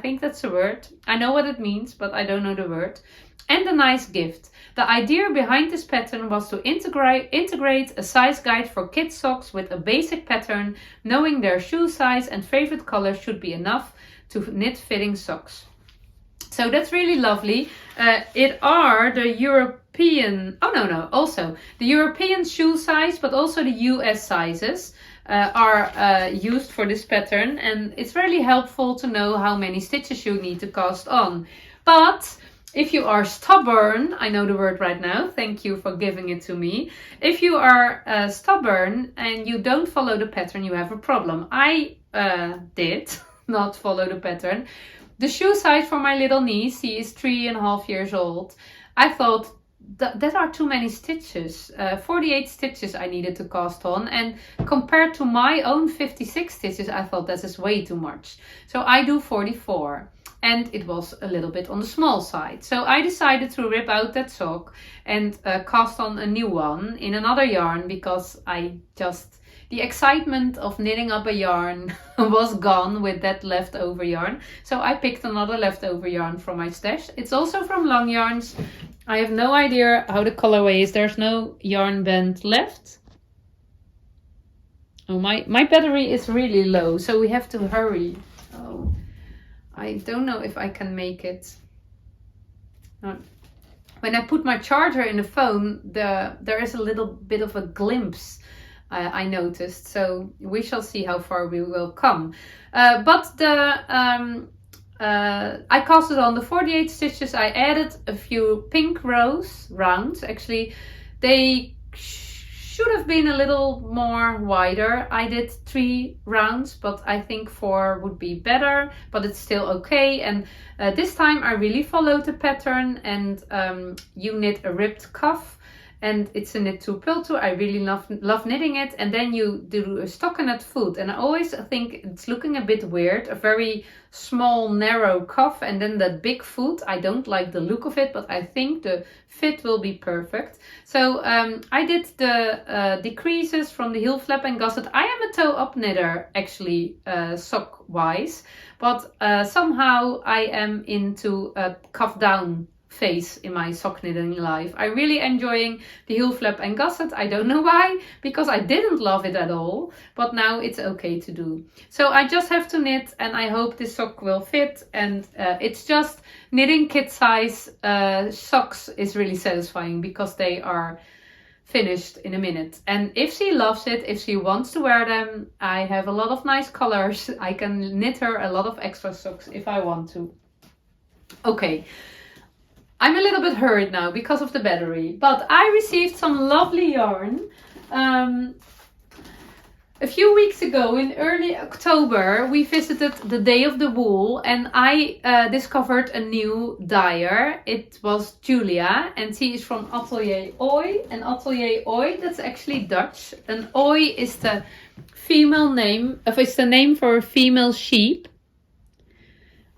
think that's a word. I know what it means, but I don't know the word. And a nice gift. The idea behind this pattern was to integrate a size guide for kids socks with a basic pattern. Knowing their shoe size and favorite color should be enough to knit fitting socks. So that's really lovely. It are the European, also the European shoe size, but also the US sizes are used for this pattern. And it's really helpful to know how many stitches you need to cast on. But if you are stubborn, I know the word right now, thank you for giving it to me. If you are stubborn and you don't follow the pattern, you have a problem. I did not follow the pattern. The shoe size for my little niece, she is 3.5 years old. I thought that are too many stitches. 48 stitches I needed to cast on, and compared to my own 56 stitches, I thought this is way too much. So I do 44. And it was a little bit on the small side. So I decided to rip out that sock and cast on a new one in another yarn, because the excitement of knitting up a yarn was gone with that leftover yarn. So I picked another leftover yarn from my stash. It's also from Long Yarns. I have no idea how the colorway is. There's no yarn band left. Oh, my battery is really low, so we have to hurry. Oh. I don't know if I can make it. When I put my charger in the phone, there is a little bit of a glimpse, I noticed. So we shall see how far we will come. But I casted on the 48 stitches. I added a few pink rounds. Actually, they should have been a little more wider. I did 3 rounds, but I think 4 would be better, but it's still okay. And this time I really followed the pattern, and you knit a ribbed cuff, and it's a knit 2 pill 2. I really love knitting it. And then you do a stockinette foot, and I always think it's looking a bit weird, a very small narrow cuff and then that big foot. I don't like the look of it, but I think the fit will be perfect. So I did the decreases from the heel flap and gusset. I am a toe up knitter, actually, sock wise, but somehow I am into a cuff down phase in my sock knitting life. I'm really enjoying the heel flap and gusset. I don't know why, because I didn't love it at all, but now it's okay to do. So I just have to knit, and I hope this sock will fit. And it's just knitting kid size socks is really satisfying, because they are finished in a minute. And if she loves it, if she wants to wear them, I have a lot of nice colors. I can knit her a lot of extra socks if I want to. Okay. I'm a little bit hurried now because of the battery, but I received some lovely yarn. A few weeks ago, in early October, we visited the Day of the Wool, and I discovered a new dyer. It was Julia, and she is from Atelier Ooi. And Atelier Ooi, that's actually Dutch. And Ooi is the female name, it's the name for a female sheep.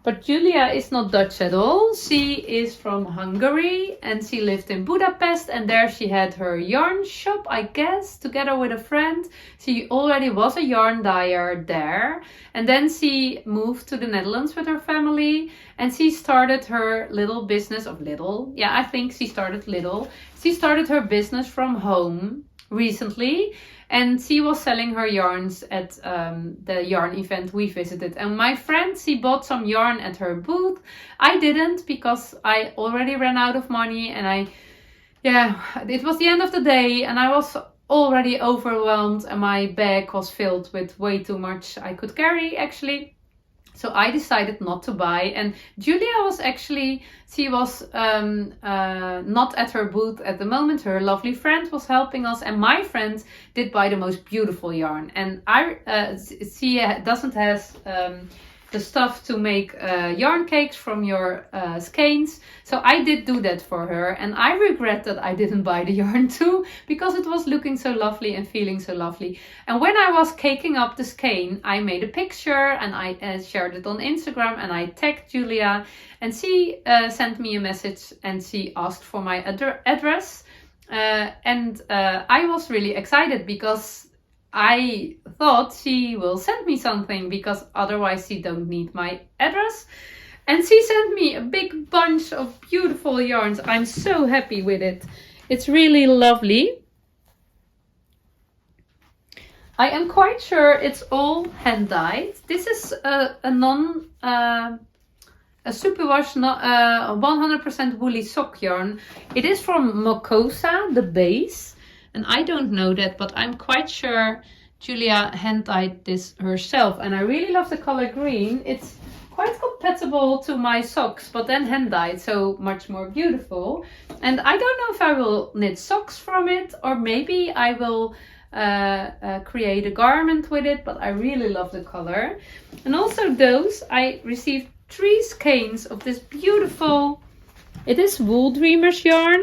But Julia is not Dutch at all. She is from Hungary, and she lived in Budapest, and there she had her yarn shop, I guess, together with a friend. She already was a yarn dyer there, and then she moved to the Netherlands with her family, and she started her little business of little. Yeah, I think she started little. She started her business from home recently, and she was selling her yarns at the yarn event we visited. And my friend, she bought some yarn at her booth. I didn't, because I already ran out of money, and it was the end of the day, and I was already overwhelmed, and my bag was filled with way too much I could carry, actually. So I decided not to buy, and Julia was actually, she was not at her booth at the moment. Her lovely friend was helping us, and my friend did buy the most beautiful yarn. And she doesn't have the stuff to make yarn cakes from your skeins. So I did do that for her, and I regret that I didn't buy the yarn too, because it was looking so lovely and feeling so lovely. And when I was caking up the skein, I made a picture and I shared it on Instagram, and I tagged Julia, and she sent me a message and she asked for my address. I was really excited because I thought she will send me something, because otherwise she don't need my address. And she sent me a big bunch of beautiful yarns. I'm so happy with it. It's really lovely. I am quite sure it's all hand dyed. This is a superwash 100% woolly sock yarn. It is from Mokosa, the base. And I don't know that, but I'm quite sure Julia hand dyed this herself. And I really love the color green. It's quite compatible to my socks, but then hand dyed, so much more beautiful. And I don't know if I will knit socks from it, or maybe I will create a garment with it, but I really love the color. And also those, I received 3 skeins of this beautiful, it is Wool Dreamers yarn.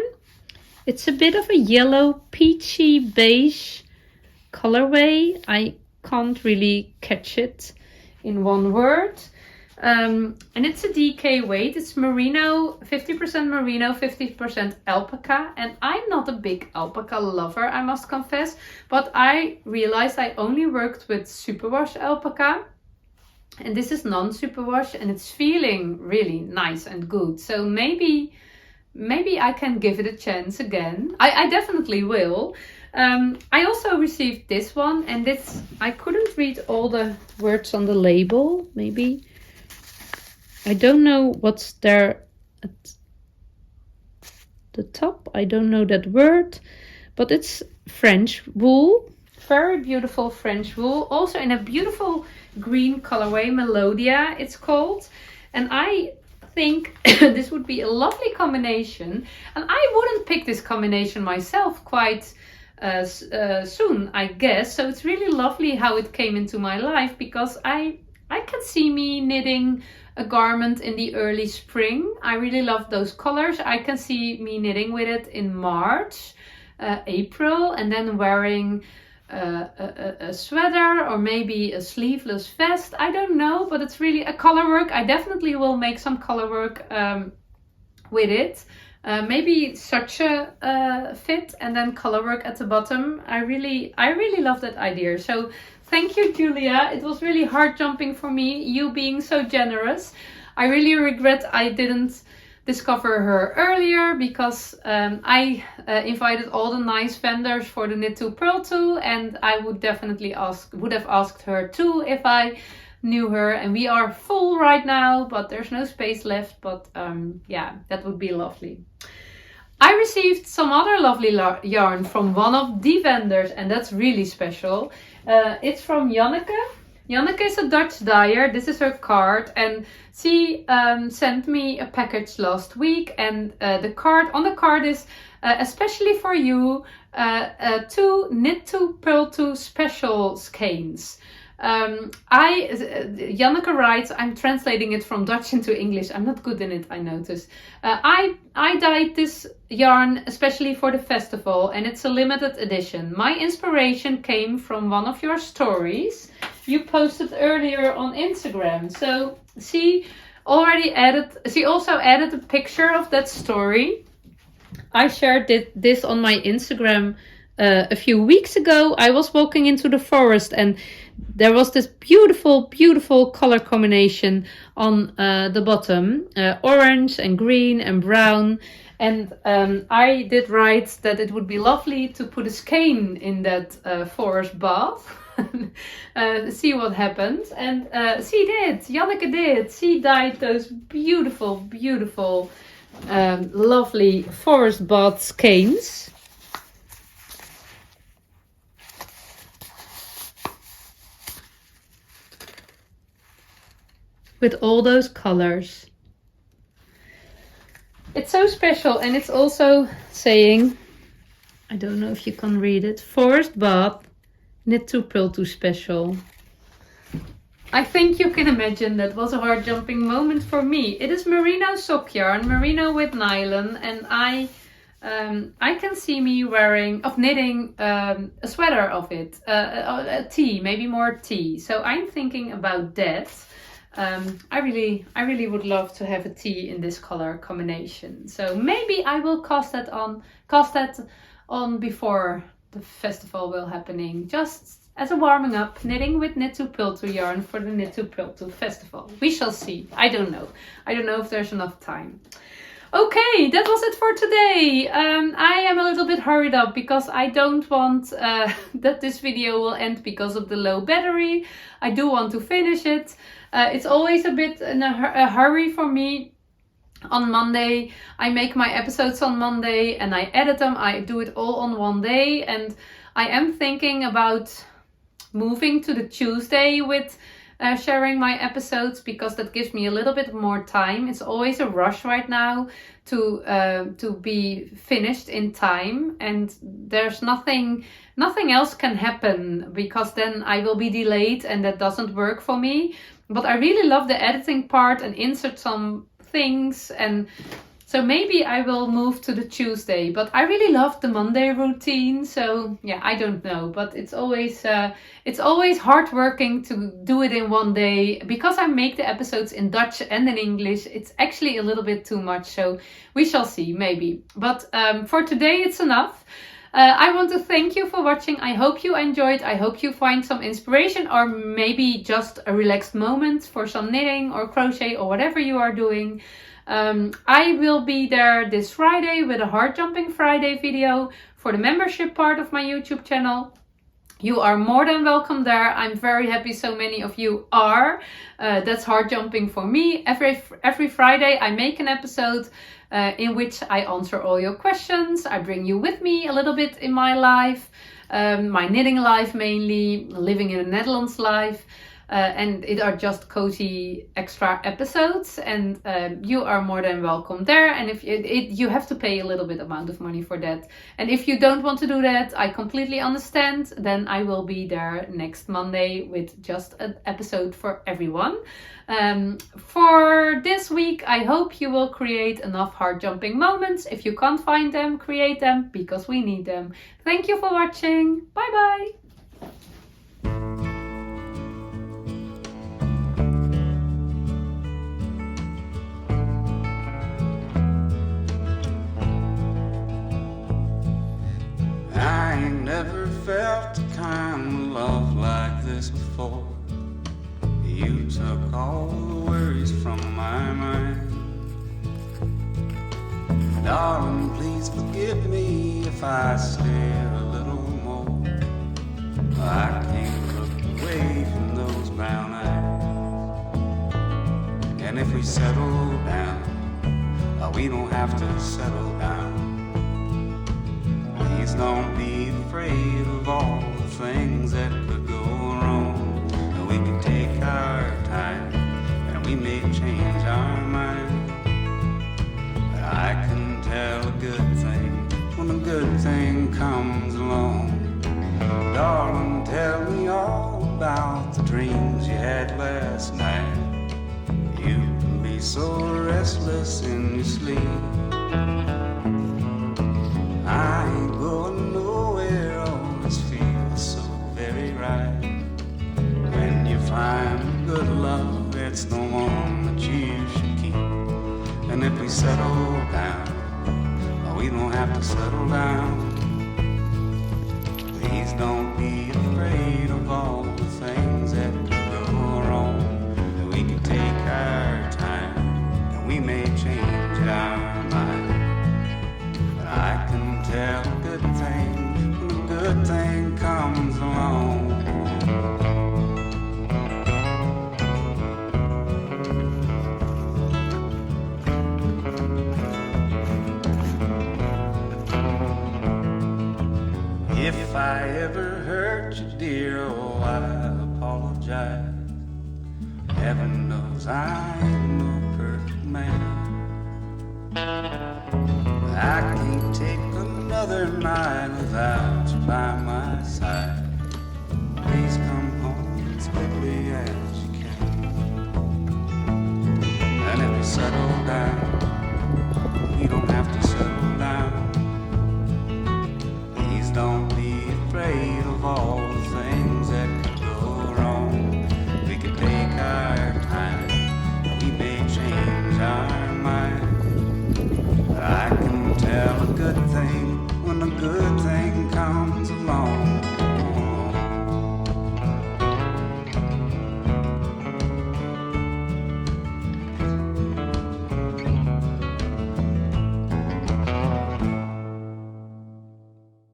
It's a bit of a yellow peachy beige colorway. I can't really catch it in one word. And it's a DK weight. It's merino, 50% merino, 50% alpaca. And I'm not a big alpaca lover, I must confess. But I realized I only worked with superwash alpaca. And this is non-superwash, and it's feeling really nice and good. So maybe I can give it a chance again. I definitely will. I also received this one, and this, I couldn't read all the words on the label. Maybe I don't know what's there at the top. I don't know that word, but it's French wool. Very beautiful French wool. Also in a beautiful green colorway, Melodia it's called. And I think this would be a lovely combination, and I wouldn't pick this combination myself quite soon, I guess. So it's really lovely how it came into my life, because I can see me knitting a garment in the early spring. I really love those colors. I can see me knitting with it in March, April, and then wearing a sweater or maybe a sleeveless vest. I don't know, but it's really a colorwork. I definitely will make some colorwork with it. Maybe such a fit and then colorwork at the bottom. I really love that idea. So thank you, Julia. It was really heart jumping for me, you being so generous. I really regret I didn't discover her earlier, because I invited all the nice vendors for the Knit to Purl to, and I would definitely would have asked her too if I knew her. And we are full right now, but there's no space left. But yeah, that would be lovely. I received some other lovely yarn from one of the vendors, and that's really special. It's from Janneke. Janneke is a Dutch dyer. This is her card, and she sent me a package last week, and on the card is especially for you 2 Knit to Purl to special skeins. Janneke writes, I'm translating it from Dutch into English. I'm not good in it, I noticed. I dyed this yarn especially for the festival, and it's a limited edition. My inspiration came from one of your stories you posted earlier on Instagram. So she also added a picture of that story. I shared this on my Instagram a few weeks ago. I was walking into the forest, and there was this beautiful, beautiful color combination on the bottom, orange and green and brown. And I did write that it would be lovely to put a skein in that forest bath. See what happens. And she did. Janneke did. She dyed those beautiful, beautiful, lovely forest bath skeins. with all those colors. It's so special, and it's also saying, I don't know if you can read it, Forest Bath Knit to Purl to Special. I think you can imagine that was a heart jumping moment for me. It is merino sock yarn, merino with nylon, and I can see me knitting a sweater of it, a tee, maybe more tee. So I'm thinking about that. I really would love to have a tee in this color combination. So maybe I will cast that on before the festival will happening, just as a warming up, knitting with knit to purl to yarn for the Knit to Purl to festival. We shall see. I don't know if there's enough time. Okay, that was it for today. I am a little bit hurried up because I don't want that this video will end because of the low battery. I do want to finish it. It's always a bit in a hurry for me. On Monday, I make my episodes on Monday and I edit them. I do it all on one day, and I am thinking about moving to the Tuesday with sharing my episodes, because that gives me a little bit more time. It's always a rush right now to be finished in time, and there's nothing else can happen, because then I will be delayed and that doesn't work for me. But I really love the editing part and insert some things, and so maybe I will move to the Tuesday. But I really love the Monday routine, so yeah, I don't know. But it's always hard working to do it in one day, because I make the episodes in Dutch and in English. It's actually a little bit too much, so we shall see, maybe. But for today, it's enough. I want to thank you for watching. I hope you enjoyed. I hope you find some inspiration, or maybe just a relaxed moment for some knitting or crochet or whatever you are doing. I will be there this Friday with a Heart Jumping Friday video for the membership part of my YouTube channel. You are more than welcome there. I'm very happy so many of you are. That's heart jumping for me. Every Friday I make an episode in which I answer all your questions. I bring you with me a little bit in my life, my knitting life mainly, living in the Netherlands life. And it are just cozy extra episodes, and you are more than welcome there. And if you have to pay a little bit amount of money for that, and if you don't want to do that, I completely understand. Then I will be there next Monday with just an episode for everyone. For this week, I hope you will create enough heart jumping moments. If you can't find them, create them, because we need them. Thank you for watching. Bye bye. I ain't never felt a kind of love like this before. You took all the worries from my mind. Darling, please forgive me if I stare a little more. I can't look away from those brown eyes. And if we settle down, we don't have to settle down. Please don't be afraid of all the things that could go wrong. We can take our time, and we may change our mind. But I can tell a good thing when a good thing comes along. Darling, tell me all about the dreams you had last night. You can be so restless in your sleep. I ain't going nowhere, always feels so very right. When you find good love, it's the one that you should keep. And if we settle down, we don't have to settle down. Please don't be afraid of all the things that could go wrong. That we can take our time, and we may change our mind. I can tell a good thing when a good thing comes along. If I ever hurt you, dear, oh, I apologize. Heaven knows I'm no perfect man. I can't take another night without you by my side. Please come home as quickly as you can. And if you settle down, we don't have to settle down. Please don't be afraid of all the things that could go wrong. We could take our time, we may change our mind. I can tell a good thing when a good thing comes along.